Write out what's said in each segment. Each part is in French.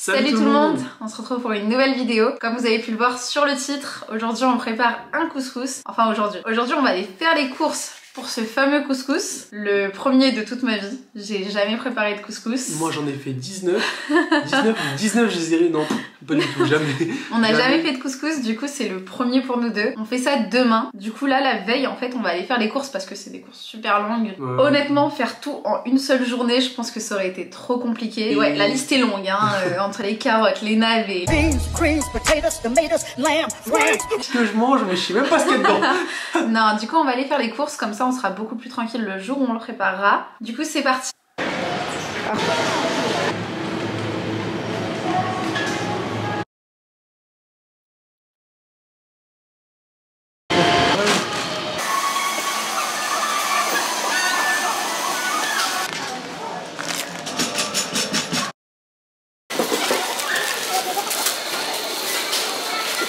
Salut tout le monde. On se retrouve pour une nouvelle vidéo. Comme vous avez pu le voir sur le titre, aujourd'hui on prépare un couscous. Enfin aujourd'hui on va aller faire les courses pour ce fameux couscous. Le premier de toute ma vie. J'ai jamais préparé de couscous. Moi j'en ai fait 19. 19 je dirais non, pas du tout, jamais. On n'a jamais fait de couscous, du coup c'est le premier pour nous deux. On fait ça demain. Du coup là la veille en fait on va aller faire les courses parce que c'est des courses super longues. Ouais. Honnêtement faire tout en une seule journée je pense que ça aurait été trop compliqué. Ouais la liste est longue hein, entre les carottes, les navets. Ce que je mange mais je sais même pas ce qu'il y a dedans. Non du coup on va aller faire les courses comme ça on sera beaucoup plus tranquille le jour où on le préparera. Du coup c'est parti.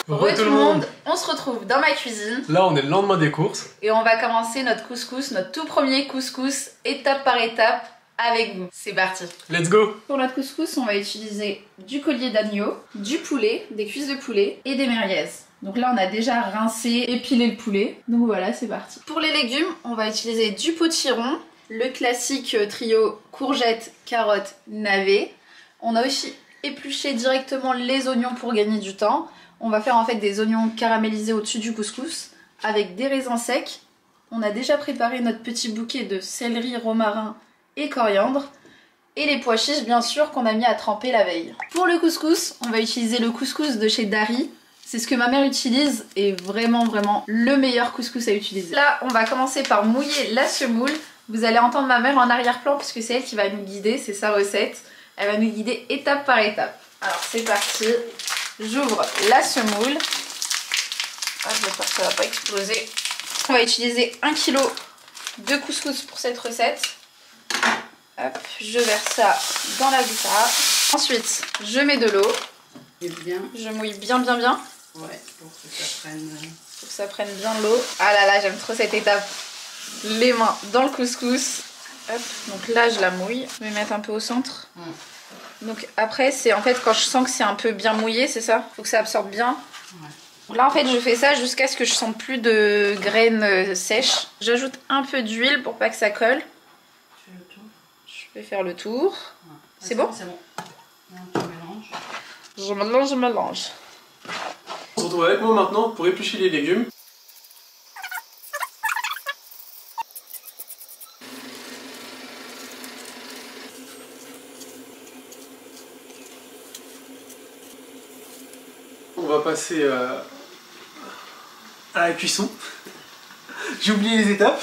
Re tout le monde, on se retrouve dans ma cuisine. Là on est le lendemain des courses. Et on va commencer notre couscous, notre tout premier couscous, étape par étape, avec vous. C'est parti. Let's go. Pour notre couscous, on va utiliser du collier d'agneau, du poulet, des cuisses de poulet et des merguez. Donc là on a déjà rincé, épilé le poulet. Donc voilà, c'est parti. Pour les légumes, on va utiliser du potiron, le classique trio courgettes, carottes, navets. On a aussi épluché directement les oignons pour gagner du temps. On va faire en fait des oignons caramélisés au-dessus du couscous avec des raisins secs. On a déjà préparé notre petit bouquet de céleri, romarin et coriandre. Et les pois chiches bien sûr qu'on a mis à tremper la veille. Pour le couscous, on va utiliser le couscous de chez Dari. C'est ce que ma mère utilise et vraiment le meilleur couscous à utiliser. Là, on va commencer par mouiller la semoule. Vous allez entendre ma mère en arrière-plan puisque c'est elle qui va nous guider, c'est sa recette. Elle va nous guider étape par étape. Alors c'est parti. J'ouvre la semoule. J'espère que ça va pas exploser. On va utiliser 1 kg de couscous pour cette recette. Hop, je verse ça dans la guitare. Ensuite, je mets de l'eau. Je mouille bien. Ouais, pour que ça prenne... Pour que ça prenne bien l'eau. Ah là là, j'aime trop cette étape. Les mains dans le couscous. Hop, donc là je la mouille. Je vais mettre un peu au centre. Donc après c'est en fait quand je sens que c'est un peu bien mouillé, c'est ça? Faut que ça absorbe bien. Ouais. Là en fait je fais ça jusqu'à ce que je sente plus de graines sèches. J'ajoute un peu d'huile pour pas que ça colle. Tu fais le tour? Je vais faire le tour. Ouais. C'est bon? C'est bon. Là, tu mélanges. Je mélange. On se retrouve avec moi maintenant pour éplucher les légumes. On va passer à la cuisson. J'ai oublié les étapes.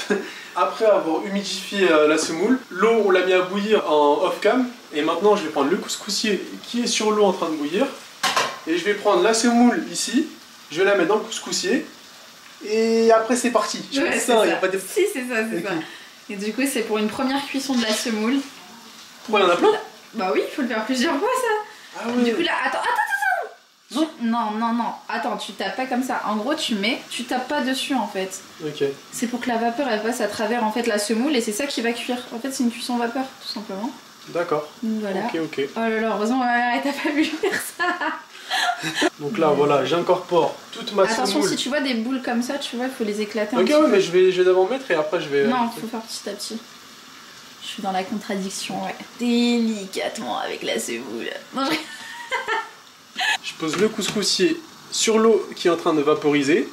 Après avoir humidifié la semoule, l'eau on l'a mis à bouillir en off-cam. Et maintenant je vais prendre le couscoussier qui est sur l'eau en train de bouillir. Et je vais prendre la semoule ici, je vais la mettre dans le couscoussier. Et après c'est parti. Je ouais, ça, ça. Y a pas de... Si c'est ça, c'est ça. Et du coup c'est pour une première cuisson de la semoule. Pourquoi il y en a plein? Bah oui, il faut le faire plusieurs fois ça. Ah oui. Du coup là, attends. Non, attends, tu tapes pas comme ça. En gros, tu tapes pas dessus en fait. Ok. C'est pour que la vapeur elle passe à travers en fait la semoule et c'est ça qui va cuire. En fait, c'est une cuisson vapeur tout simplement. D'accord. Donc voilà. Ok. Oh là là, heureusement, t'as pas vu faire ça. Donc là, voilà, j'incorpore toute ma Attention, semoule. si tu vois des boules comme ça, tu vois, il faut les éclater un Ok, petit ouais, peu. mais je vais d'abord mettre et après je vais... Non, il faut faire petit à petit. Je suis dans la contradiction, ouais. Délicatement avec la semoule. Non, Je pose le couscoussier sur l'eau qui est en train de vaporiser.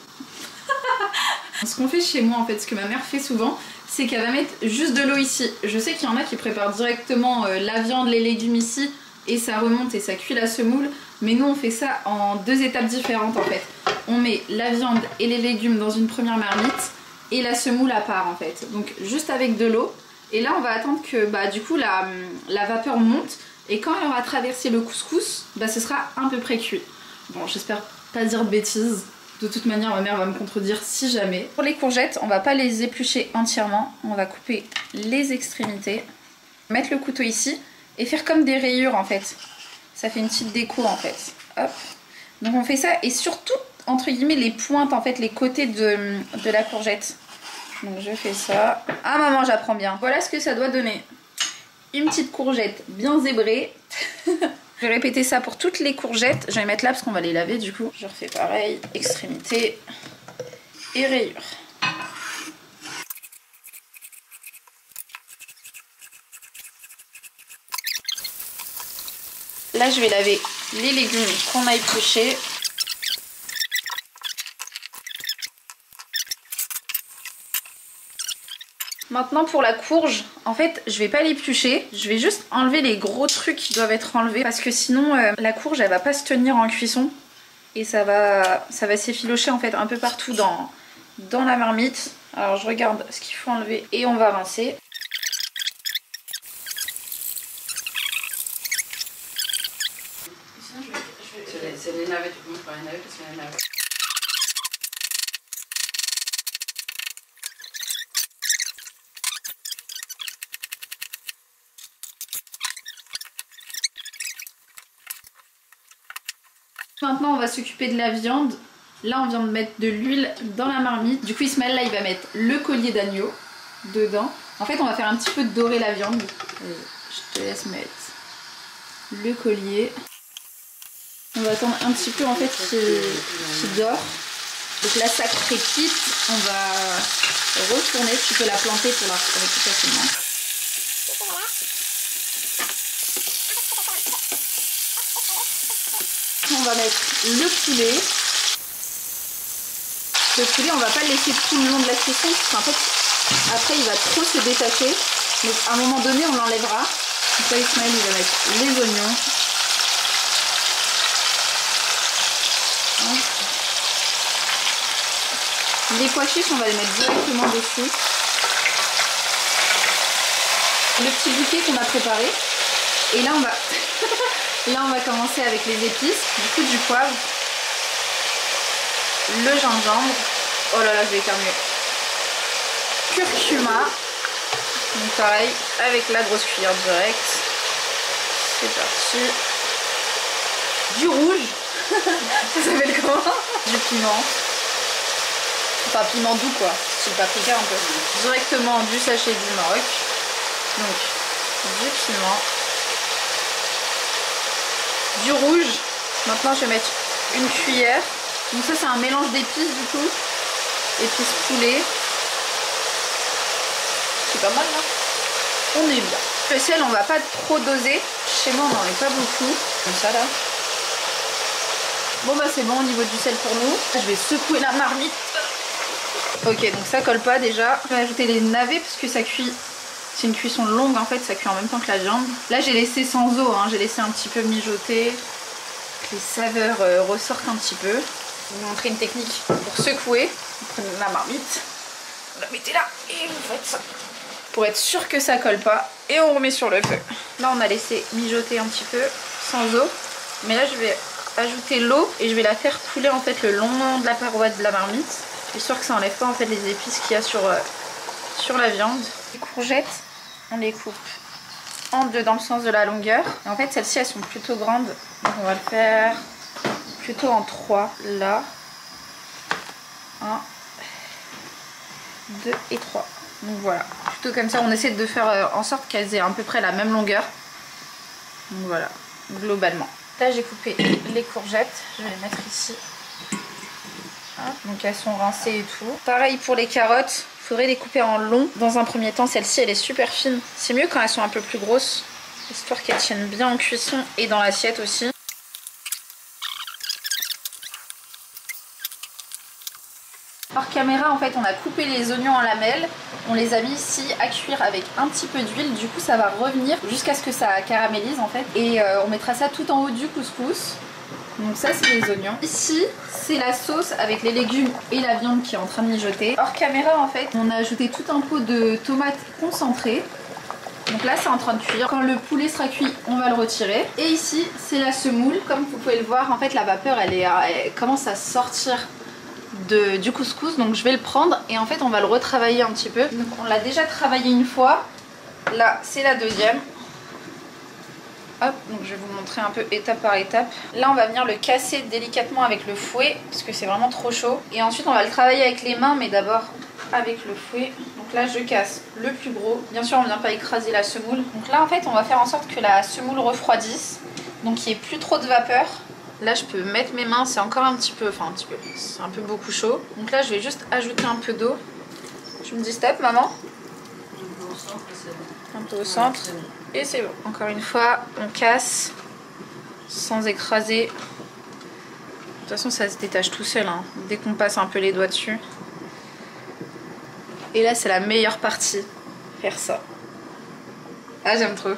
Ce qu'on fait chez moi, en fait, ce que ma mère fait souvent, c'est qu'elle va mettre juste de l'eau ici. Je sais qu'il y en a qui préparent directement la viande, les légumes ici, et ça remonte et ça cuit la semoule. Mais nous, on fait ça en 2 étapes différentes, en fait. On met la viande et les légumes dans une première marmite, et la semoule à part, en fait. Donc, juste avec de l'eau. Et là, on va attendre que, du coup, la vapeur monte. Et quand elle aura traversé le couscous, ce sera à peu près cuit. Bon, j'espère pas dire de bêtises. De toute manière, ma mère va me contredire si jamais. Pour les courgettes, on va pas les éplucher entièrement. On va couper les extrémités. Mettre le couteau ici et faire comme des rayures en fait. Ça fait une petite déco en fait. Hop. Donc on fait ça et surtout, entre guillemets, les pointes en fait, les côtés de la courgette. Donc je fais ça. Ah maman, j'apprends bien. Voilà ce que ça doit donner. Une petite courgette bien zébrée. Je vais répéter ça pour toutes les courgettes. Je vais les mettre là parce qu'on va les laver du coup. Je refais pareil, extrémité et rayures. Là, je vais laver les légumes qu'on a épluchés. Maintenant pour la courge, en fait je vais pas l'éplucher, je vais juste enlever les gros trucs qui doivent être enlevés parce que sinon la courge elle va pas se tenir en cuisson et ça va s'effilocher en fait un peu partout dans la marmite. Alors je regarde ce qu'il faut enlever et on va rincer. C'est les navets, tu commences par les navets parce qu'il y a les navets. Maintenant on va s'occuper de la viande. Là on vient de mettre de l'huile dans la marmite. Du coup Ismaël là il va mettre le collier d'agneau dedans. En fait on va faire un petit peu dorer la viande. Je te laisse mettre le collier. On va attendre un petit peu en fait qu'il dore. Donc là ça crépite. On va retourner. Tu peux la planter pour la retirer plus facilement. On va mettre le poulet. Le poulet, on va pas le laisser tout le long de la cuisson parce qu'en fait, après, il va trop se détacher. Donc, à un moment donné, on l'enlèvera. Donc là, Ismaël, il va mettre les oignons. Les pois chiches, on va les mettre directement dessus. Le petit bouquet qu'on a préparé. Et là, on va... Là on va commencer avec les épices, du coup du poivre, le gingembre, oh là là je vais éternuer, curcuma, donc pareil avec la grosse cuillère direct, c'est parti, du rouge, ça s'appelle comment? Du piment, enfin piment doux quoi, c'est le paprika un peu, directement du sachet du Maroc, donc du piment. Du rouge, maintenant je vais mettre une cuillère, donc ça c'est un mélange d'épices du coup, épices poulet, c'est pas mal là, on est bien. Le sel on va pas trop doser, chez moi on n'en met pas beaucoup, comme ça là. Bon bah c'est bon au niveau du sel pour nous, je vais secouer la marmite. Ok donc ça colle pas déjà, je vais ajouter les navets parce que ça cuit. C'est une cuisson longue en fait, ça cuit en même temps que la viande. Là j'ai laissé sans eau, hein. J'ai laissé un petit peu mijoter. Les saveurs ressortent un petit peu. Je vais vous montrer une technique pour secouer. Vous prenez la marmite, vous la mettez là et vous faites ça. Pour être sûr que ça colle pas. Et on remet sur le feu. Là on a laissé mijoter un petit peu sans eau. Mais là je vais ajouter l'eau et je vais la faire couler en fait le long de la paroi de la marmite. Histoire que ça enlève pas en fait les épices qu'il y a sur la viande. Les courgettes, on les coupe en deux dans le sens de la longueur. Et en fait, celles-ci, elles sont plutôt grandes. Donc, on va le faire plutôt en 3. Là, 1, 2 et 3. Donc voilà, plutôt comme ça. On essaie de faire en sorte qu'elles aient à peu près la même longueur. Donc voilà, globalement. Là, j'ai coupé les courgettes. Je vais les mettre ici. Donc elles sont rincées et tout. Pareil pour les carottes. Il faudrait les couper en long. Dans un premier temps, celle-ci, elle est super fine. C'est mieux quand elles sont un peu plus grosses, histoire qu'elles tiennent bien en cuisson et dans l'assiette aussi. Hors caméra, en fait, on a coupé les oignons en lamelles. On les a mis ici à cuire avec un petit peu d'huile. Du coup, ça va revenir jusqu'à ce que ça caramélise, en fait. Et on mettra ça tout en haut du couscous. Donc ça c'est les oignons. Ici c'est la sauce avec les légumes et la viande qui est en train de mijoter. Hors caméra en fait on a ajouté tout un pot de tomates concentrées. Donc là c'est en train de cuire. Quand le poulet sera cuit on va le retirer. Et ici c'est la semoule. Comme vous pouvez le voir en fait la vapeur elle commence à sortir du couscous. Donc je vais le prendre et en fait on va le retravailler un petit peu. Donc on l'a déjà travaillé une fois. Là c'est la deuxième. Hop, donc je vais vous montrer un peu étape par étape. Là on va venir le casser délicatement avec le fouet parce que c'est vraiment trop chaud. Et ensuite on va le travailler avec les mains mais d'abord avec le fouet. Donc là je casse le plus gros. Bien sûr on ne vient pas écraser la semoule. Donc là en fait on va faire en sorte que la semoule refroidisse. Donc il n'y ait plus trop de vapeur. Là je peux mettre mes mains, c'est encore un petit peu, c'est un peu beaucoup chaud. Donc là je vais juste ajouter un peu d'eau. Tu me dis stop maman? Un peu au centre. Et c'est bon. Encore une fois, on casse sans écraser. De toute façon ça se détache tout seul hein, dès qu'on passe un peu les doigts dessus. Et là c'est la meilleure partie, faire ça. Ah j'aime trop.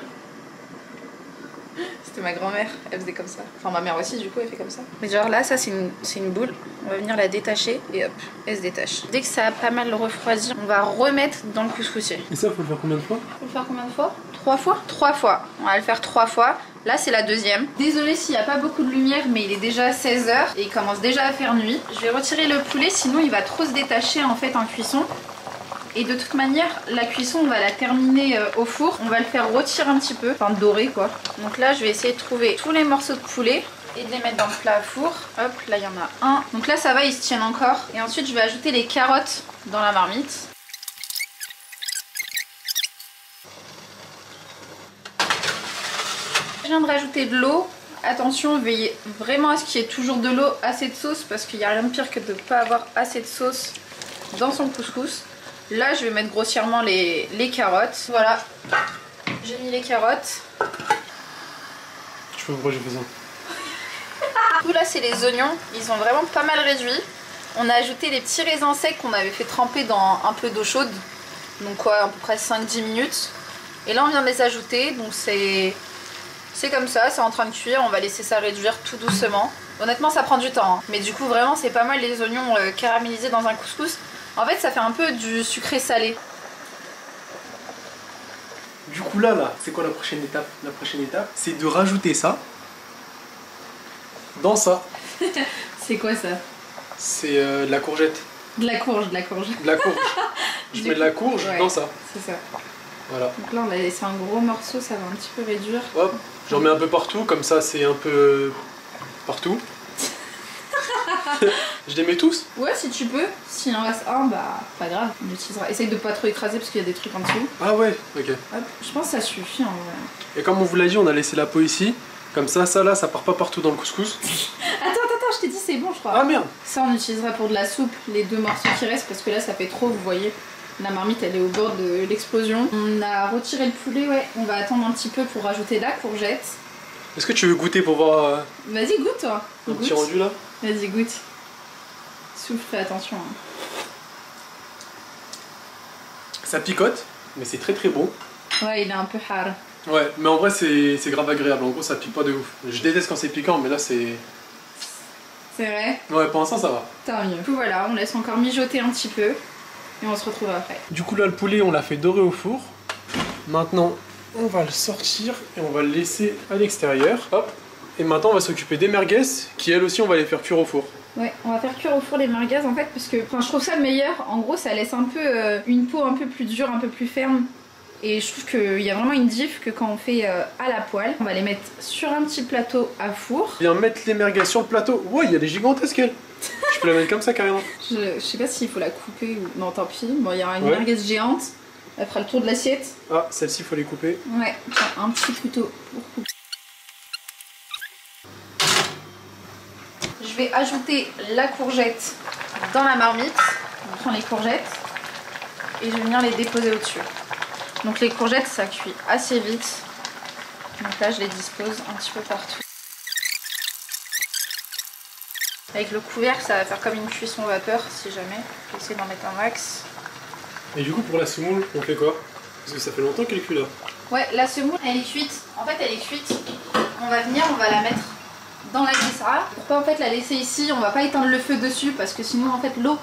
C'était ma grand-mère, elle faisait comme ça. Enfin ma mère aussi du coup elle fait comme ça. Mais genre là ça c'est une boule, on va venir la détacher et hop, elle se détache. Dès que ça a pas mal refroidi, on va remettre dans le couscoussier. Et ça faut le faire combien de fois? Faut le faire combien de fois? 3 fois? 3 fois. On va le faire 3 fois. Là c'est la deuxième. Désolée s'il n'y a pas beaucoup de lumière mais il est déjà 16 h et il commence déjà à faire nuit. Je vais retirer le poulet sinon il va trop se détacher en fait en cuisson. Et de toute manière, la cuisson, on va la terminer au four. On va le faire rôtir un petit peu, enfin dorer quoi. Donc là, je vais essayer de trouver tous les morceaux de poulet et de les mettre dans le plat à four. Hop, là il y en a un. Donc là, ça va, ils se tiennent encore. Et ensuite, je vais ajouter les carottes dans la marmite. Je viens de rajouter de l'eau. Attention, veillez vraiment à ce qu'il y ait toujours de l'eau, assez de sauce, parce qu'il n'y a rien de pire que de ne pas avoir assez de sauce dans son couscous. Là, je vais mettre grossièrement les carottes. Voilà, j'ai mis les carottes. Je sais pas pourquoi j'ai fait ça. Tout là, c'est les oignons. Ils ont vraiment pas mal réduit. On a ajouté les petits raisins secs qu'on avait fait tremper dans un peu d'eau chaude. Donc quoi, à peu près 5-10 minutes. Et là, on vient de les ajouter. Donc c'est comme ça, c'est en train de cuire. On va laisser ça réduire tout doucement. Honnêtement, ça prend du temps. Hein. Mais du coup, vraiment, c'est pas mal les oignons caramélisés dans un couscous. En fait, ça fait un peu du sucré salé. Du coup là, c'est quoi la prochaine étape? La prochaine étape, c'est de rajouter ça dans ça. C'est quoi ça? C'est de la courgette. De la courge, de la courge. De la courge. Je mets de la courge dans ça. C'est ça. Voilà. Donc là, on va laisser un gros morceau, ça va un petit peu réduire. Hop, j'en mets un peu partout, comme ça c'est un peu partout. Je les mets tous? Ouais, si tu peux. S'il en reste un, bah pas grave, on l'utilisera. Essaye de pas trop écraser parce qu'il y a des trucs en dessous. Ah ouais, ok. Hop, je pense que ça suffit en vrai. Et comme on vous l'a dit, on a laissé la peau ici. Comme ça là, ça part pas partout dans le couscous. Attends, je t'ai dit c'est bon, je crois. Ah merde! Ça, on utilisera pour de la soupe, les 2 morceaux qui restent, parce que là, ça fait trop, vous voyez. La marmite, elle est au bord de l'explosion. On a retiré le poulet, ouais. On va attendre un petit peu pour rajouter la courgette. Est-ce que tu veux goûter pour voir Vas-y, goûte, toi. un petit rendu là? Vas-y, goûte. Souffle, fais attention. Hein. Ça picote, mais c'est très très bon. Ouais, il est un peu hard. Ouais, mais en vrai c'est grave agréable, en gros ça pique pas de ouf. Je déteste quand c'est piquant, mais là c'est... C'est vrai? Ouais, pour l'instant ça va. Tant mieux. Du coup voilà, on laisse encore mijoter un petit peu et on se retrouve après. Du coup là le poulet on l'a fait dorer au four. Maintenant on va le sortir et on va le laisser à l'extérieur. Hop. Et maintenant on va s'occuper des merguez qui elles aussi on va les faire cuire au four. Ouais, on va faire cuire au four les merguez en fait parce que je trouve ça meilleur. En gros ça laisse un peu une peau un peu plus dure, un peu plus ferme. Et je trouve qu'il y a vraiment une diff que quand on fait à la poêle. On va les mettre sur un petit plateau à four. Viens mettre les merguez sur le plateau. Ouais, il y a des gigantesques elle. Je peux la mettre comme ça carrément. Je sais pas s'il faut la couper ou... Non tant pis. Bon, il y aura une merguez géante. Elle fera le tour de l'assiette. Ah, celle-ci faut les couper. Ouais, tiens, un petit couteau pour couper. Je vais ajouter la courgette dans la marmite. On prend les courgettes et je vais venir les déposer au-dessus. Donc les courgettes ça cuit assez vite. Donc là je les dispose un petit peu partout. Avec le couvercle ça va faire comme une cuisson vapeur si jamais. Je vais essayer d'en mettre un max. Et du coup pour la semoule on fait quoi? Parce que ça fait longtemps qu'elle est cuite là. Ouais, la semoule elle est cuite. En fait elle est cuite. On va venir, on va la mettre dans la glissade. Pour pas en fait la laisser ici, on va pas éteindre le feu dessus parce que sinon en fait l'eau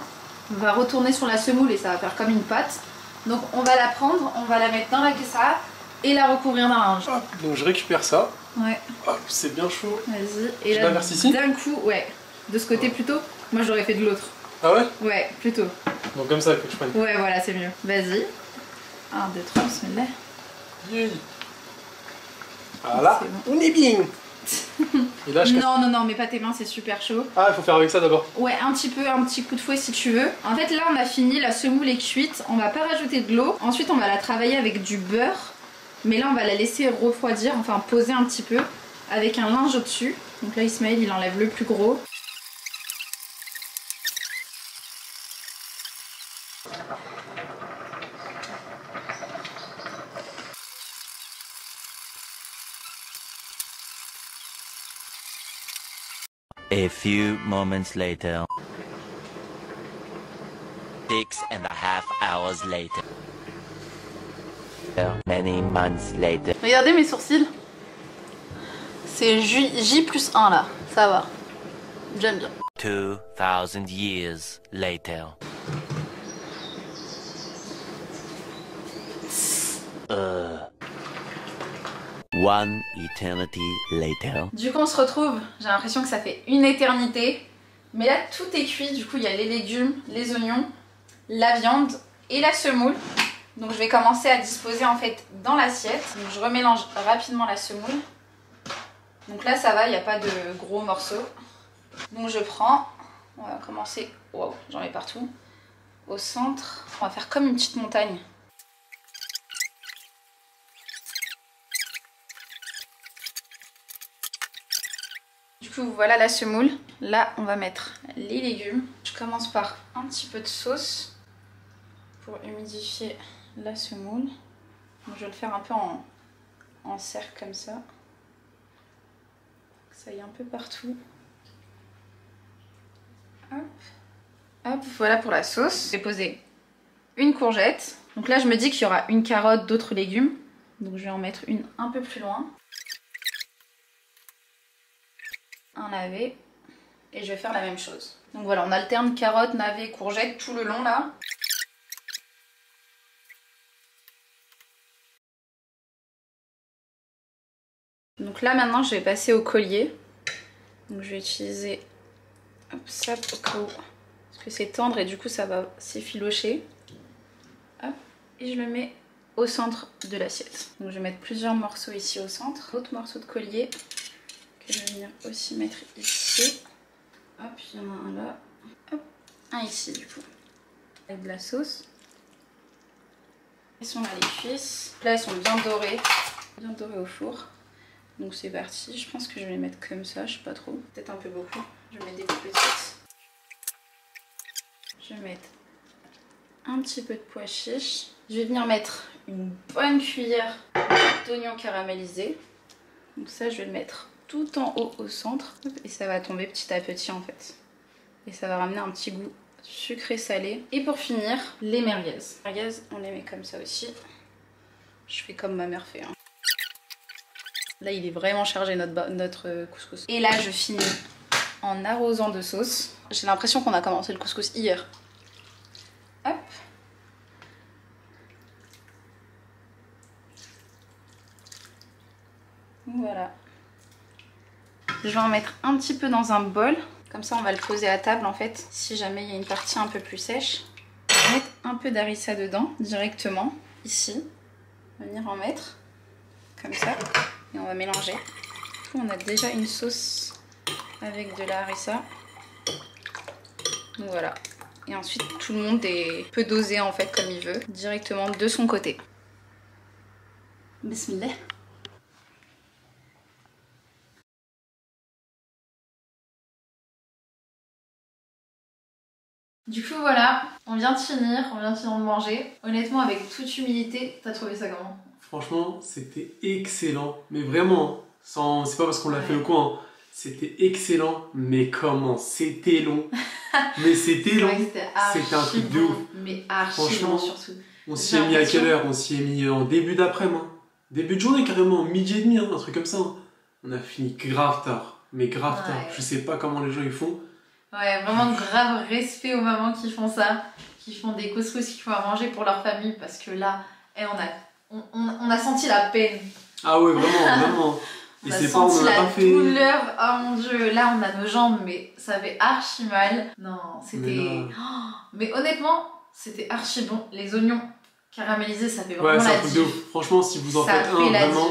va retourner sur la semoule et ça va faire comme une pâte. Donc on va la prendre, on va la mettre dans la glissade et la recouvrir d'un linge. Hop, donc je récupère ça. Ouais. Hop, c'est bien chaud. Vas-y. Et je là la verse ici? d'un coup, ouais. De ce côté plutôt. Moi j'aurais fait de l'autre. Ah ouais? Ouais, plutôt. Donc comme ça il faut que je prenne. Ouais, voilà, c'est mieux. Vas-y. 1, 2, 3, bismillah. Yeah. Voilà, Bon. on est bien. Et là, Non, mets pas tes mains, c'est super chaud. Ah, il faut faire avec ça d'abord. Ouais, un petit coup de fouet si tu veux. En fait, là, on a fini, la semoule est cuite. On va pas rajouter de l'eau. Ensuite, on va la travailler avec du beurre. Mais là, on va la laisser refroidir, enfin poser un petit peu. avec un linge au-dessus. Donc là Ismaël il enlève le plus gros. A few moments later. 6.5 hours later. Many months later. Regardez mes sourcils. C'est J+1 là, ça va. J'aime bien. 2000 years later. One eternity later. Du coup on se retrouve, j'ai l'impression que ça fait une éternité. Mais là tout est cuit, du coup il y a les légumes, les oignons, la viande et la semoule. Donc je vais commencer à disposer en fait dans l'assiette. Donc je remélange rapidement la semoule. Donc là ça va, il n'y a pas de gros morceaux. Donc je prends, on va commencer, wow, j'en mets partout. Au centre, on va faire comme une petite montagne. Du coup voilà la semoule. Là on va mettre les légumes. Je commence par un petit peu de sauce pour humidifier la semoule. Donc, je vais le faire un peu en cercle comme ça. Que ça y est un peu partout. Hop. Hop, voilà pour la sauce. Je vais poser une courgette. Donc là je me dis qu'il y aura une carotte, d'autres légumes. Donc je vais en mettre une un peu plus loin. Un navet. Et je vais faire la même chose. Donc voilà, on alterne carotte, navet, courgette tout le long là. Donc là maintenant je vais passer au collier. Donc je vais utiliser hop, ça au cas où. Parce que c'est tendre et du coup ça va s'effilocher. Hop, et je le mets au centre de l'assiette. Donc je vais mettre plusieurs morceaux ici au centre. D'autres morceaux de collier que je vais venir aussi mettre ici. Hop, il y en a un là. Hop, un ici du coup. Avec de la sauce. Elles sont là les cuisses. Là elles sont bien dorées au four. Donc c'est parti, je pense que je vais les mettre comme ça, je sais pas trop. Peut-être un peu beaucoup. Je vais mettre des petites. Je vais mettre un petit peu de pois chiches. Je vais venir mettre une bonne cuillère d'oignons caramélisés. Donc ça je vais le mettre tout en haut au centre. Et ça va tomber petit à petit en fait. Et ça va ramener un petit goût sucré salé. Et pour finir, les merguez. Les merguez, on les met comme ça aussi. Je fais comme ma mère fait. Hein. Là il est vraiment chargé notre couscous. Et là je finis en arrosant de sauce. J'ai l'impression qu'on a commencé le couscous hier. Hop. Voilà. Je vais en mettre un petit peu dans un bol. Comme ça on va le poser à table en fait. Si jamais il y a une partie un peu plus sèche. Je vais mettre un peu d'harissa dedans directement. Ici. On va venir en mettre. Comme ça. Et on va mélanger. Du coup, on a déjà une sauce avec de la harissa. Donc voilà. Et ensuite, tout le monde peut doser en fait comme il veut, directement de son côté. Bismillah. Du coup voilà, on vient de finir de manger. Honnêtement, avec toute humilité, t'as trouvé ça comment? Franchement, c'était excellent. Mais vraiment, c'est pas parce qu'on l'a fait au coin. Hein. C'était excellent, mais comment? C'était long. Mais c'était long. C'était un truc de ouf. Mais archi long surtout. On s'y est mis à quelle heure? On s'y est mis en début d'après-midi. Hein. Début de journée carrément, midi et demi, hein, un truc comme ça. Hein. On a fini grave tard. Mais grave tard. Je sais pas comment les gens ils font. Ouais, vraiment grave respect aux mamans qui font ça. Qui font des couscous, qui font à manger pour leur famille. Parce que là, on a senti la peine. Ah ouais, vraiment, vraiment. On a senti la douleur. Oh mon dieu, là on a nos jambes, mais ça fait archi mal. Non, c'était... Mais honnêtement, c'était archi bon. Les oignons caramélisés, ça fait vraiment la diff. Franchement, si vous en faites un,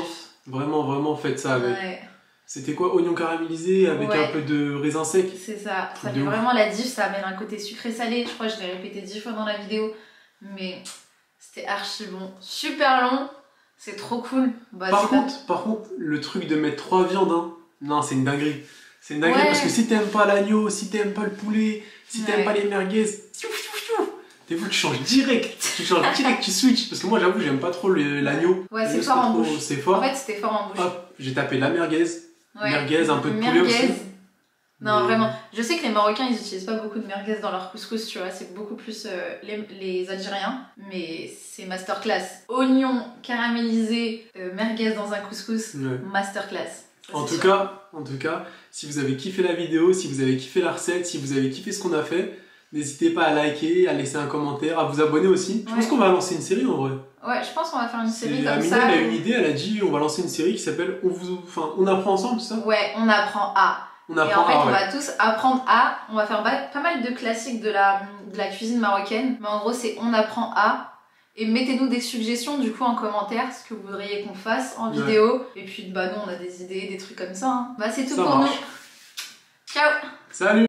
vraiment faites ça avec. Ouais. C'était quoi? Oignons caramélisés avec un peu de raisin sec? C'est ça, ça fait vraiment la diff. Ça amène un côté sucré-salé. Je crois que je l'ai répété 10 fois dans la vidéo. Mais c'était archi bon. Super long. C'est trop cool. Bah, Par contre, le truc de mettre 3 viandes, hein, non, c'est une dinguerie. C'est une dinguerie Ouais. parce que si t'aimes pas l'agneau, si t'aimes pas le poulet, si t'aimes Ouais. pas les merguez, des fois tu changes direct. Tu switches. Parce que moi, j'avoue, j'aime pas trop l'agneau. Ouais, c'est L'agneau, fort en trop- bouche. C'est fort. En fait, c'était fort en bouche. Hop, j'ai tapé la merguez. Ouais. Merguez, un peu de poulet Merguez. aussi. Non, Mais- vraiment. Je sais que les Marocains, ils utilisent pas beaucoup de merguez dans leur couscous, tu vois. C'est beaucoup plus les Algériens. Mais c'est masterclass. Oignons caramélisés, merguez dans un couscous, Ouais. masterclass. Ça, En c'est tout sûr. cas, si vous avez kiffé la vidéo, si vous avez kiffé la recette, si vous avez kiffé ce qu'on a fait, n'hésitez pas à liker, à laisser un commentaire, à vous abonner aussi. Je pense Ouais. qu'on va lancer une série en vrai. Ouais, je pense qu'on va faire une série C'est- comme Amina, ça. elle a une idée, elle a dit on va lancer une série qui s'appelle on apprend ensemble, c'est ça? Ouais, on apprend à. On Et apprend en fait, à, on ouais. va tous apprendre à. On va faire pas mal de classiques de la cuisine marocaine. Mais en gros, c'est on apprend à. Et mettez-nous des suggestions du coup en commentaire, ce que vous voudriez qu'on fasse en Ouais. vidéo. Et puis, bah, nous, on a des idées, des trucs comme ça. Hein. Bah, c'est tout Ça pour marche. nous. Ciao! Salut!